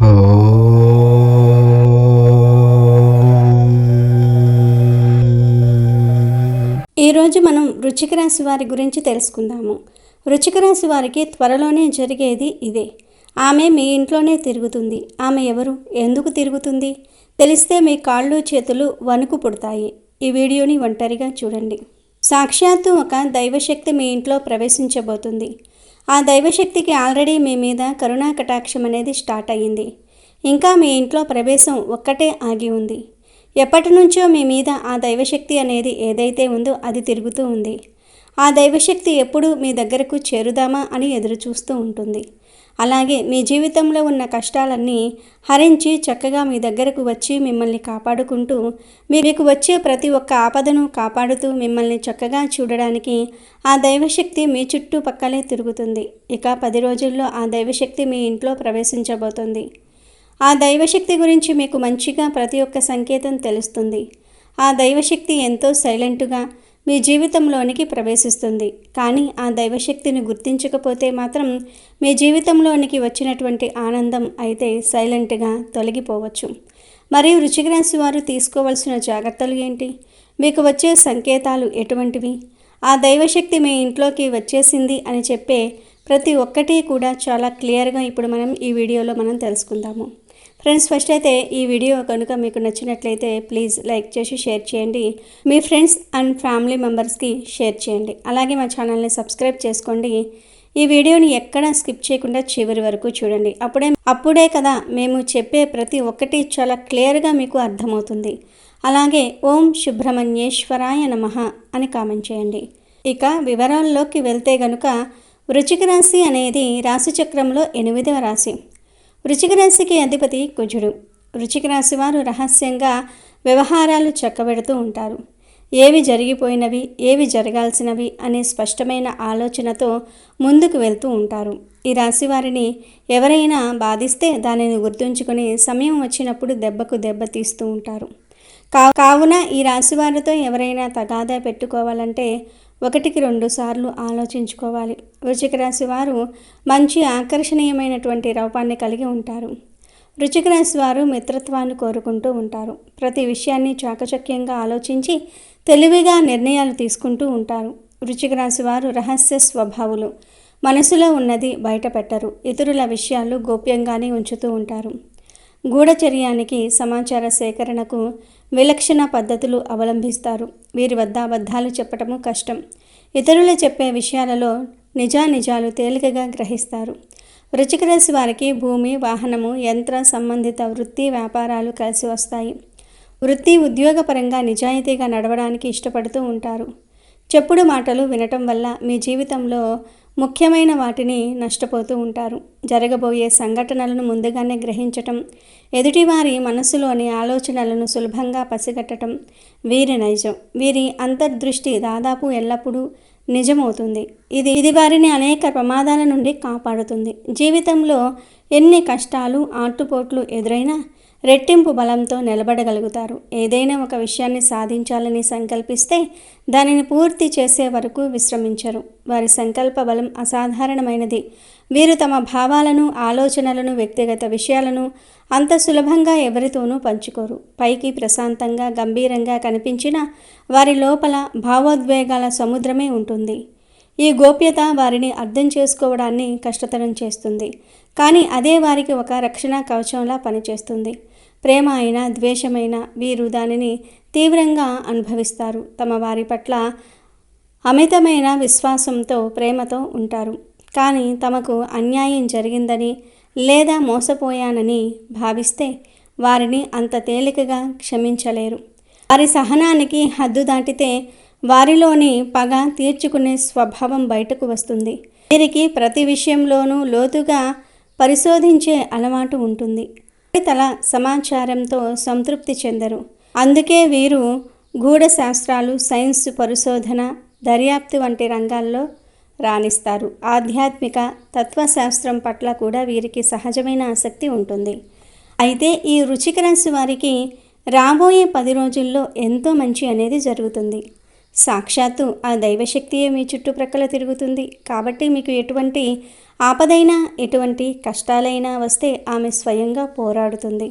ఈరోజు మనం వృశ్చిక రాశి వారి గురించి తెలుసుకుందాము. వృశ్చిక రాశి వారికి త్వరలోనే జరిగేది ఇదే. ఆమె మీ ఇంట్లోనే తిరుగుతుంది. ఆమె ఎవరు, ఎందుకు తిరుగుతుంది తెలిస్తే మీ కాళ్ళు చేతులు వణుకు పుడతాయి. ఈ వీడియోని ఒంటరిగా చూడండి. సాక్షాత్తు ఒక దైవశక్తి మీ ఇంట్లో ప్రవేశించబోతుంది. ఆ దైవశక్తికి ఆల్రెడీ మీ మీద కరుణా కటాక్షం అనేది స్టార్ట్ అయ్యింది. ఇంకా మీ ఇంట్లో ప్రవేశం ఒక్కటే ఆగి ఉంది. ఎప్పటి నుంచో మీ మీద ఆ దైవశక్తి అనేది ఏదైతే ఉందో అది తిరుగుతూ ఉంది. ఆ దైవశక్తి ఎప్పుడు మీ దగ్గరకు చేరుదామా అని ఎదురు చూస్తూ ఉంటుంది. అలాగే మీ జీవితంలో ఉన్న కష్టాలన్నీ హరించి చక్కగా మీ దగ్గరకు వచ్చి మిమ్మల్ని కాపాడుకుంటూ, మీకు వచ్చే ప్రతి ఒక్క ఆపదను కాపాడుతూ మిమ్మల్ని చక్కగా చూడడానికి ఆ దైవశక్తి మీ చుట్టుపక్కలే తిరుగుతుంది. ఇక 10 రోజుల్లో ఆ దైవశక్తి మీ ఇంట్లో ప్రవేశించబోతుంది. ఆ దైవశక్తి గురించి మీకు మంచిగా ప్రతి ఒక్క సంకేతం తెలుస్తుంది. ఆ దైవశక్తి ఎంతో సైలెంట్గా మీ జీవితంలోనికి ప్రవేశిస్తుంది. కానీ ఆ దైవశక్తిని గుర్తించకపోతే మాత్రం మీ జీవితంలోనికి వచ్చినటువంటి ఆనందం అయితే సైలెంట్గా తొలగిపోవచ్చు. మరియు వృశ్చిక రాశి వారు తీసుకోవాల్సిన జాగ్రత్తలు ఏంటి, మీకు వచ్చే సంకేతాలు ఎటువంటివి, ఆ దైవశక్తి మీ ఇంట్లోకి వచ్చేసింది అని చెప్పే ప్రతి ఒక్కటి కూడా చాలా క్లియర్గా ఇప్పుడు మనం ఈ వీడియోలో మనం తెలుసుకుందాము. ఫ్రెండ్స్, ఫస్ట్ అయితే ఈ వీడియో కనుక మీకు నచ్చినట్లయితే ప్లీజ్ లైక్ చేసి షేర్ చేయండి. మీ ఫ్రెండ్స్ అండ్ ఫ్యామిలీ మెంబర్స్కి షేర్ చేయండి. అలాగే మా ఛానల్ని సబ్స్క్రైబ్ చేసుకోండి. ఈ వీడియోని ఎక్కడా స్కిప్ చేయకుండా చివరి వరకు చూడండి. అప్పుడే కదా మేము చెప్పే ప్రతి ఒక్కటి చాలా క్లియర్గా మీకు అర్థమవుతుంది. అలాగే ఓం సుబ్రహ్మణ్యేశ్వరాయ నమః అని కామెంట్ చేయండి. ఇక వివరాల్లోకి వెళ్తే గనుక వృశ్చిక రాశి అనేది రాశిచక్రంలో 8వ రాశి. వృశ్చిక రాశికి అధిపతి కుజుడు. వృశ్చిక రాశి వారు రహస్యంగా వ్యవహారాలు చక్కబెడుతూ ఉంటారు. ఏవి జరిగిపోయినవి, ఏవి జరగాల్సినవి అనే స్పష్టమైన ఆలోచనతో ముందుకు వెళ్తూ ఉంటారు. ఈ రాశి వారిని ఎవరైనా బాధిస్తే దానిని గుర్తుంచుకొని సమయం వచ్చినప్పుడు దెబ్బకు దెబ్బ తీస్తూ ఉంటారు. కావున ఈ రాశి వారితో ఎవరైనా తగాదా పెట్టుకోవాలంటే 1-2 సార్లు ఆలోచించుకోవాలి. వృశ్చిక రాశి వారు మంచి ఆకర్షణీయమైనటువంటి రూపాన్ని కలిగి ఉంటారు. వృశ్చిక రాశి వారు మిత్రత్వాన్ని కోరుకుంటూ ఉంటారు. ప్రతి విషయాన్ని చాకచక్యంగా ఆలోచించి తెలివిగా నిర్ణయాలు తీసుకుంటూ ఉంటారు. వృశ్చిక రాశి వారు రహస్య స్వభావులు. మనసులో ఉన్నది బయట పెట్టరు. ఇతరుల విషయాలు గోప్యంగానే ఉంచుతూ ఉంటారు. గూఢచర్యానికి, సమాచార సేకరణకు విలక్షణ పద్ధతులు అవలంబిస్తారు. వీరి వద్ద అబద్ధాలు చెప్పటము కష్టం. ఇతరులు చెప్పే విషయాలలో నిజానిజాలు తేలికగా గ్రహిస్తారు. వృశ్చిక రాశి వారికి భూమి, వాహనము, యంత్ర సంబంధిత వృత్తి, వ్యాపారాలు కలిసి వస్తాయి. వృత్తి, ఉద్యోగపరంగా నిజాయితీగా నడవడానికి ఇష్టపడుతూ ఉంటారు. చెప్పుడు మాటలు వినటం వల్ల మీ జీవితంలో ముఖ్యమైన వాటిని నష్టపోతూ ఉంటారు. జరగబోయే సంఘటనలను ముందుగానే గ్రహించటం, ఎదుటివారి మనసులోని ఆలోచనలను సులభంగా పసిగట్టడం వీరి నైజం. వీరి అంతర్దృష్టి దాదాపు ఎల్లప్పుడూ నిజమవుతుంది. ఇది వారిని అనేక ప్రమాదాల నుండి కాపాడుతుంది. జీవితంలో ఎన్ని కష్టాలు, ఆటుపోట్లు ఎదురైనా రెట్టింపు బలంతో నిలబడగలుగుతారు. ఏదైనా ఒక విషయాన్ని సాధించాలని సంకల్పిస్తే దానిని పూర్తి చేసే వరకు విశ్రమించరు. వారి సంకల్ప బలం అసాధారణమైనది. వీరు తమ భావాలను, ఆలోచనలను, వ్యక్తిగత విషయాలను అంత సులభంగా ఎవరితోనూ పంచుకోరు. పైకి ప్రశాంతంగా, గంభీరంగా కనిపించినా వారి లోపల భావోద్వేగాల సముద్రమే ఉంటుంది. ఈ గోప్యత వారిని అర్థం చేసుకోవడాన్ని కష్టతరం చేస్తుంది. కానీ అదే వారికి ఒక రక్షణ కవచంలా పనిచేస్తుంది. ప్రేమ అయినా, ద్వేషమైనా వీరు దానిని తీవ్రంగా అనుభవిస్తారు. తమ వారి పట్ల అమితమైన విశ్వాసంతో, ప్రేమతో ఉంటారు. కానీ తమకు అన్యాయం జరిగిందని లేదా మోసపోయానని భావిస్తే వారిని అంత తేలికగా క్షమించలేరు. వారి సహనానికి హద్దు దాటితే వారిలోని పగ తీర్చుకునే స్వభావం బయటకు వస్తుంది. వీరికి ప్రతి విషయంలోనూ లోతుగా పరిశోధించే అలవాటు ఉంటుంది. తల సమాచారంతో సంతృప్తి చెందరు. అందుకే వీరు గూఢ శాస్త్రాలు, సైన్స్ పరిశోధన, దర్యాప్తు వంటి రంగాల్లో రాణిస్తారు. ఆధ్యాత్మిక తత్వశాస్త్రం పట్ల కూడా వీరికి సహజమైన ఆసక్తి ఉంటుంది. అయితే ఈ వృశ్చిక రాశి వారికి రాబోయే 10 రోజుల్లో ఎంతో మంచి అనేది జరుగుతుంది. సాక్షాత్తు ఆ దైవశక్తియే మీ చుట్టుప్రక్కల తిరుగుతుంది. కాబట్టి మీకు ఎటువంటి ఆపదైనా ఎటువంటి కష్టాలైనా వస్తే ఆమె స్వయంగా పోరాడుతుంది.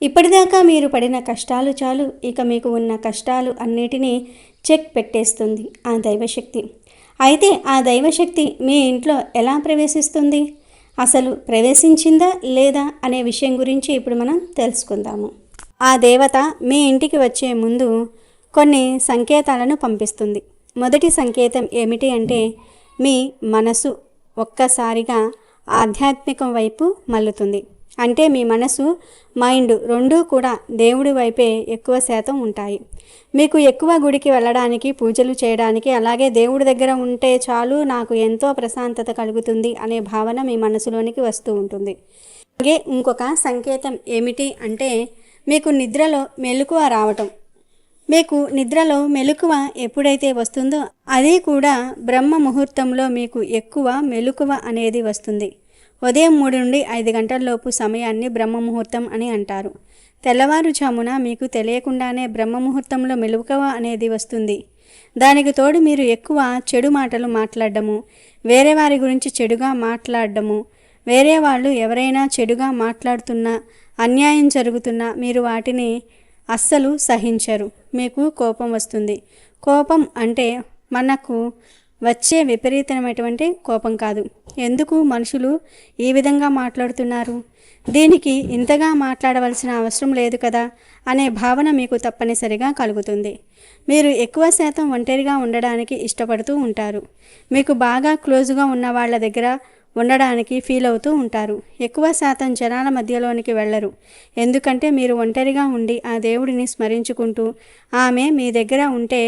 ఇప్పటిదాకా మీరు పడిన కష్టాలు చాలు, ఇక మీకు ఉన్న కష్టాలు అన్నిటినీ చెక్ పెట్టేస్తుంది ఆ దైవశక్తి. అయితే ఆ దైవశక్తి మీ ఇంట్లో ఎలా ప్రవేశిస్తుంది, అసలు ప్రవేశించిందా లేదా అనే విషయం గురించి ఇప్పుడు మనం తెలుసుకుందాము. ఆ దేవత మీ ఇంటికి వచ్చే ముందు కొన్ని సంకేతాలను పంపిస్తుంది. మొదటి సంకేతం ఏమిటి అంటే మీ మనసు ఒక్కసారిగా ఆధ్యాత్మికం వైపు మల్లుతుంది. అంటే మీ మనసు మైండ్ రెండూ కూడా దేవుడి వైపే ఎక్కువ శాతం ఉంటాయి. మీకు ఎక్కువ గుడికి వెళ్ళడానికి, పూజలు చేయడానికి, అలాగే దేవుడి దగ్గర ఉంటే చాలు నాకు ఎంతో ప్రశాంతత కలుగుతుంది అనే భావన మీ మనసులోనికి వస్తూ ఉంటుంది. అలాగే ఇంకొక సంకేతం ఏమిటి అంటే మీకు నిద్రలో మెలకువ రావటం. మీకు నిద్రలో మెలకువ ఎప్పుడైతే వస్తుందో అది కూడా బ్రహ్మ ముహూర్తంలో మీకు ఎక్కువ మెలకువ అనేది వస్తుంది. ఉదయం 3 నుండి 5 గంటలలోపు సమయాన్ని బ్రహ్మ ముహూర్తం అని అంటారు. తెల్లవారుజామున మీకు తెలియకుండానే బ్రహ్మ ముహూర్తంలో మెలకువ అనేది వస్తుంది. దానికి తోడు మీరు ఎక్కువ చెడు మాటలు మాట్లాడడము, వేరే వారి గురించి చెడుగా మాట్లాడడము, వేరే వాళ్ళు ఎవరైనా చెడుగా మాట్లాడుతున్నా, అన్యాయం జరుగుతున్నా మీరు వాటిని అస్సలు సహించరు. మీకు కోపం వస్తుంది. కోపం అంటే మనకు వచ్చే విపరీతమైనటువంటి కోపం కాదు. ఎందుకు మనుషులు ఈ విధంగా మాట్లాడుతున్నారు, దీనికి ఇంతగా మాట్లాడవలసిన అవసరం లేదు కదా అనే భావన మీకు తప్పనిసరిగా కలుగుతుంది. మీరు ఎక్కువ శాతం ఒంటరిగా ఉండడానికి ఇష్టపడుతూ ఉంటారు. మీకు బాగా క్లోజ్గా ఉన్న వాళ్ళ దగ్గర ఉండడానికి ఫీల్ అవుతూ ఉంటారు. ఎక్కువ శాతం జనాల మధ్యలోనికి వెళ్ళరు. ఎందుకంటే మీరు ఒంటరిగా ఉండి ఆ దేవుడిని స్మరించుకుంటూ ఆమె మీ దగ్గర ఉంటే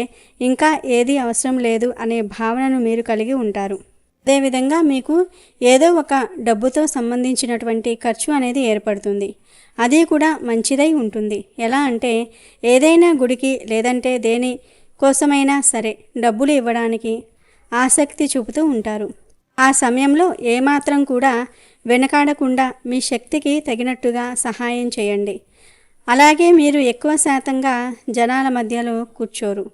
ఇంకా ఏది అవసరం లేదు అనే భావనను మీరు కలిగి ఉంటారు. అదేవిధంగా మీకు ఏదో ఒక డబ్బుతో సంబంధించినటువంటి ఖర్చు అనేది ఏర్పడుతుంది. అది కూడా మంచిదై ఉంటుంది. ఎలా అంటే ఏదైనా గుడికి లేదంటే దేని కోసమైనా సరే డబ్బులు ఇవ్వడానికి ఆసక్తి చూపుతూ ఉంటారు. ఆ సమయంలో ఏమాత్రం కూడా వెనకాడకుండా మీ శక్తికి తగినట్టుగా సహాయం చేయండి. అలాగే మీరు ఎక్కువ శాతంగా జనాల మధ్యలో కూర్చోరు.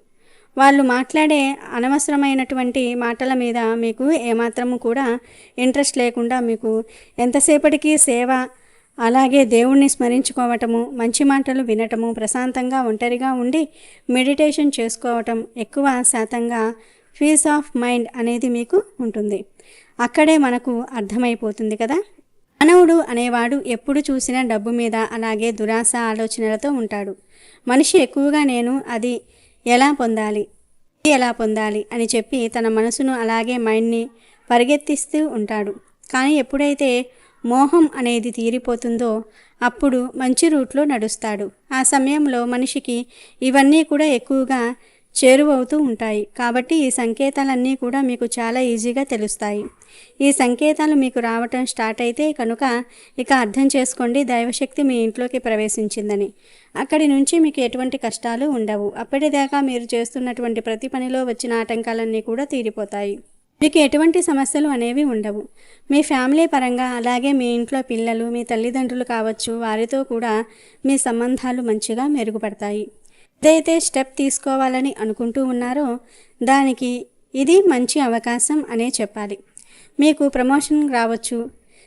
వాళ్ళు మాట్లాడే అనవసరమైనటువంటి మాటల మీద మీకు ఏమాత్రము కూడా ఇంట్రెస్ట్ లేకుండా మీకు ఎంతసేపటికి సేవ, అలాగే దేవుణ్ణి స్మరించుకోవటము, మంచి మాటలు వినటము, ప్రశాంతంగా ఒంటరిగా ఉండి మెడిటేషన్ చేసుకోవటం, ఎక్కువ శాతంగా పీస్ ఆఫ్ మైండ్ అనేది మీకు ఉంటుంది. అక్కడే మనకు అర్థమైపోతుంది కదా. మానవుడు అనేవాడు ఎప్పుడు చూసినా డబ్బు మీద అలాగే దురాశ ఆలోచనలతో ఉంటాడు. మనిషి ఎక్కువగా నేను అది ఎలా పొందాలి అని చెప్పి తన మనసును అలాగే మైండ్ని పరిగెత్తిస్తూ ఉంటాడు. కానీ ఎప్పుడైతే మోహం అనేది తీరిపోతుందో అప్పుడు మంచి రూట్లో నడుస్తాడు. ఆ సమయంలో మనిషికి ఇవన్నీ కూడా ఎక్కువగా చేరువవుతూ ఉంటాయి. కాబట్టి ఈ సంకేతాలన్నీ కూడా మీకు చాలా ఈజీగా తెలుస్తాయి. ఈ సంకేతాలు మీకు రావటం స్టార్ట్ అయితే కనుక ఇక అర్థం చేసుకోండి దైవశక్తి మీ ఇంట్లోకి ప్రవేశించిందని. అక్కడి నుంచి మీకు ఎటువంటి కష్టాలు ఉండవు. అప్పటిదాకా మీరు చేస్తున్నటువంటి ప్రతి పనిలో వచ్చిన ఆటంకాలన్నీ కూడా తీరిపోతాయి. మీకు ఎటువంటి సమస్యలు అనేవి ఉండవు. మీ ఫ్యామిలీ పరంగా అలాగే మీ ఇంట్లో పిల్లలు, మీ తల్లిదండ్రులు కావచ్చు, వారితో కూడా మీ సంబంధాలు మంచిగా మెరుగుపడతాయి. ఏదైతే స్టెప్ తీసుకోవాలని అనుకుంటూ ఉన్నారో దానికి ఇది మంచి అవకాశం అనే చెప్పాలి. మీకు ప్రమోషన్ రావచ్చు,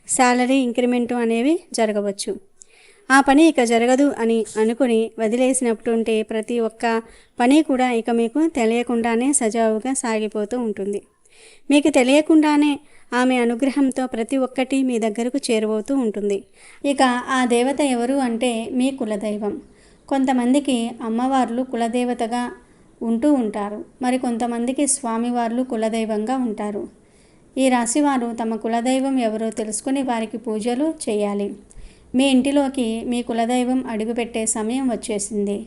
శాలరీ ఇంక్రిమెంటు అనేవి జరగవచ్చు. ఆ పని ఇక జరగదు అని అనుకుని వదిలేసినట్టుంటే ప్రతి ఒక్క పని కూడా ఇక మీకు తెలియకుండానే సజావుగా సాగిపోతూ ఉంటుంది. మీకు తెలియకుండానే ఆమె అనుగ్రహంతో ప్రతి ఒక్కటి మీ దగ్గరకు చేరువవుతూ ఉంటుంది. ఇక ఆ దేవత ఎవరు అంటే మీ కులదైవం. కొంతమందికి అమ్మవార్లు కులదేవతగా ఉంటూ ఉంటారు. మరి కొంతమందికి స్వామివార్లు కులదైవంగా ఉంటారు. ఈ రాశివారు తమ కులదైవం ఎవరో తెలుసుకుని వారికి పూజలు చేయాలి. మీ ఇంటిలోకి మీ కులదైవం అడుగుపెట్టే సమయం వచ్చేసింది.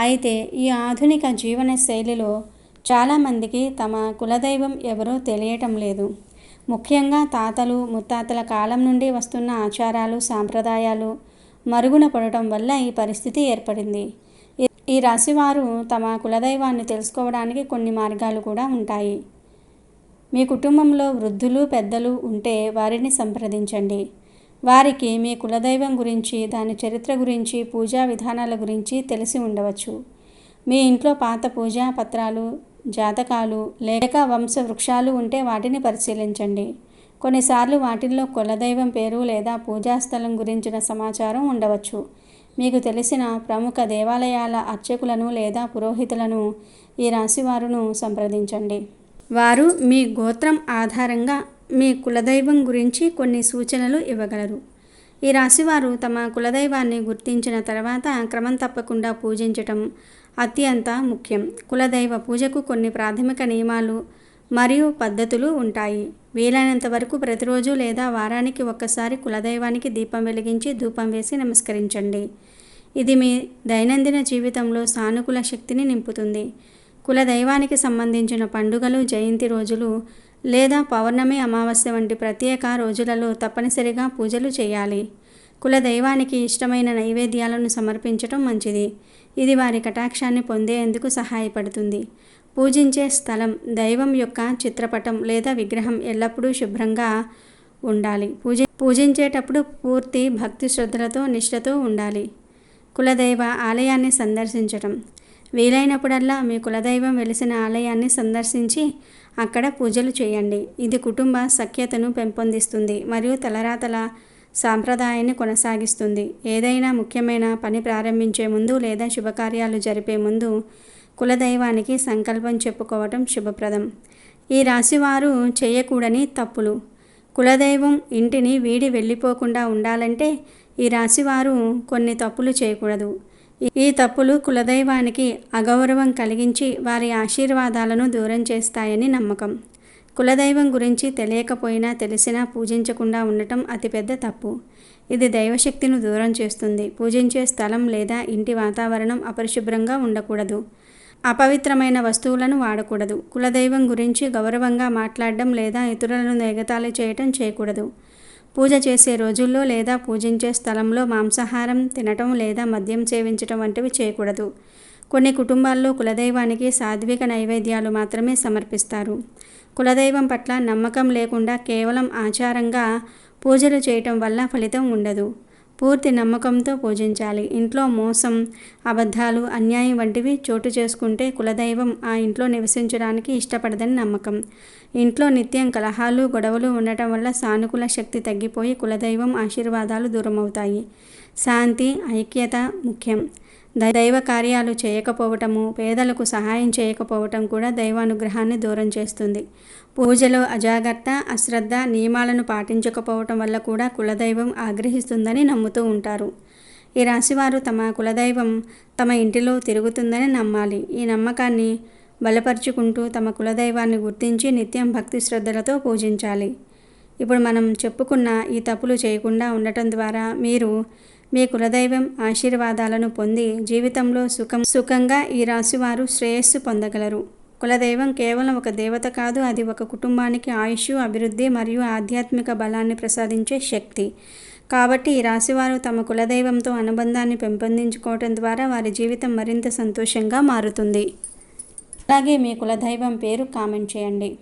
అయితే ఈ ఆధునిక జీవన శైలిలో చాలామందికి తమ కులదైవం ఎవరో తెలియటం లేదు. ముఖ్యంగా తాతలు ముత్తాతల కాలం నుండి వస్తున్న ఆచారాలు సాంప్రదాయాలు మరుగున పడటం వల్ల ఈ పరిస్థితి ఏర్పడింది. ఈ రాశివారు తమ కులదైవాన్ని తెలుసుకోవడానికి కొన్ని మార్గాలు కూడా ఉంటాయి. మీ కుటుంబంలో వృద్ధులు పెద్దలు ఉంటే వారిని సంప్రదించండి. వారికి మీ కులదైవం గురించి, దాని చరిత్ర గురించి, పూజా విధానాల గురించి తెలిసి ఉండవచ్చు. మీ ఇంట్లో పాత పూజా పత్రాలు, జాతకాలు లేక వంశ వృక్షాలు ఉంటే వాటిని పరిశీలించండి. కొన్నిసార్లు వాటిల్లో కులదైవం పేరు లేదా పూజాస్థలం గురించిన సమాచారం ఉండవచ్చు. మీకు తెలిసిన ప్రముఖ దేవాలయాల అర్చకులను లేదా పురోహితులను ఈ రాశివారును సంప్రదించండి. వారు మీ గోత్రం ఆధారంగా మీ కులదైవం గురించి కొన్ని సూచనలు ఇవ్వగలరు. ఈ రాశివారు తమ కులదైవాన్ని గుర్తించిన తర్వాత క్రమం తప్పకుండా పూజించటం అత్యంత ముఖ్యం. కులదైవ పూజకు కొన్ని ప్రాథమిక నియమాలు మరియు పద్ధతులు ఉంటాయి. వీలైనంత వరకు ప్రతిరోజు లేదా వారానికి ఒక్కసారి కులదైవానికి దీపం వెలిగించి ధూపం వేసి నమస్కరించండి. ఇది మీ దైనందిన జీవితంలో సానుకూల శక్తిని నింపుతుంది. కులదైవానికి సంబంధించిన పండుగలు, జయంతి రోజులు లేదా పౌర్ణమి, అమావాస్య వంటి ప్రత్యేక రోజులలో తప్పనిసరిగా పూజలు చేయాలి. కులదైవానికి ఇష్టమైన నైవేద్యాలను సమర్పించటం మంచిది. ఇది వారి కటాక్షాన్ని పొందేందుకు సహాయపడుతుంది. పూజించే స్థలం, దైవం యొక్క చిత్రపటం లేదా విగ్రహం ఎల్లప్పుడూ శుభ్రంగా ఉండాలి. పూజించేటప్పుడు పూర్తి భక్తి శ్రద్ధలతో, నిష్ఠతో ఉండాలి. కులదైవ ఆలయాన్ని సందర్శించటం. వీలైనప్పుడల్లా మీ కులదైవం వెలిసిన ఆలయాన్ని సందర్శించి అక్కడ పూజలు చేయండి. ఇది కుటుంబ సఖ్యతను పెంపొందిస్తుంది మరియు తలరాతల సాంప్రదాయాన్ని కొనసాగిస్తుంది. ఏదైనా ముఖ్యమైన పని ప్రారంభించే ముందు లేదా శుభకార్యాలు జరిపే ముందు కులదైవానికి సంకల్పం చెప్పుకోవటం శుభప్రదం. ఈ రాశివారు చేయకూడని తప్పులు. కులదైవం ఇంటిని వీడి వెళ్ళిపోకుండా ఉండాలంటే ఈ రాశివారు కొన్ని తప్పులు చేయకూడదు. ఈ తప్పులు కులదైవానికి అగౌరవం కలిగించి వారి ఆశీర్వాదాలను దూరం చేస్తాయని నమ్మకం. కులదైవం గురించి తెలియకపోయినా తెలిసినా పూజించకుండా ఉండటం అతిపెద్ద తప్పు. ఇది దైవశక్తిని దూరం చేస్తుంది. పూజించే స్థలం లేదా ఇంటి వాతావరణం అపరిశుభ్రంగా ఉండకూడదు. అపవిత్రమైన వస్తువులను వాడకూడదు. కులదైవం గురించి గౌరవంగా మాట్లాడడం లేదా ఇతరులను ఎగతాళి చేయటం చేయకూడదు. పూజ చేసే రోజుల్లో లేదా పూజించే స్థలంలో మాంసాహారం తినటం లేదా మద్యం సేవించటం వంటివి చేయకూడదు. కొన్ని కుటుంబాల్లో కులదైవానికి సాత్విక నైవేద్యాలు మాత్రమే సమర్పిస్తారు. కులదైవం పట్ల నమ్మకం లేకుండా కేవలం ఆచారంగా పూజలు చేయటం వల్ల ఫలితం ఉండదు. పూర్తి నమ్మకంతో పూజించాలి. ఇంట్లో మోసం, అబద్ధాలు, అన్యాయం వంటివి చోటు చేసుకుంటే కులదైవం ఆ ఇంట్లో నివసించడానికి ఇష్టపడదని నమ్మకం. ఇంట్లో నిత్యం కలహాలు, గొడవలు ఉండటం వల్ల సానుకూల శక్తి తగ్గిపోయి కులదైవం ఆశీర్వాదాలు దూరమవుతాయి. శాంతి, ఐక్యత ముఖ్యం. దైవ కార్యాలు చేయకపోవటము, పేదలకు సహాయం చేయకపోవటం కూడా దైవానుగ్రహాన్ని దూరం చేస్తుంది. పూజలో అజాగ్రత్త, అశ్రద్ధ, నియమాలను పాటించకపోవటం వల్ల కూడా కులదైవం ఆగ్రహిస్తుందని నమ్ముతూ ఉంటారు. ఈ రాశివారు తమ కులదైవం తమ ఇంటిలో తిరుగుతుందని నమ్మాలి. ఈ నమ్మకాన్ని బలపరుచుకుంటూ తమ కులదైవాన్ని గుర్తించి నిత్యం భక్తి శ్రద్ధలతో పూజించాలి. ఇప్పుడు మనం చెప్పుకున్న ఈ తప్పులు చేయకుండా ఉండటం ద్వారా మీరు మీ కులదైవం ఆశీర్వాదాలను పొంది జీవితంలో సుఖంగా ఈ రాశివారు శ్రేయస్సు పొందగలరు. కులదైవం కేవలం ఒక దేవత కాదు, అది ఒక కుటుంబానికి ఆయుష్, అభివృద్ధి మరియు ఆధ్యాత్మిక బలాన్ని ప్రసాదించే శక్తి. కాబట్టి ఈ రాశివారు తమ కులదైవంతో అనుబంధాన్ని పెంపొందించుకోవటం ద్వారా వారి జీవితం మరింత సంతోషంగా మారుతుంది. అలాగే మీ కులదైవం పేరు కామెంట్ చేయండి.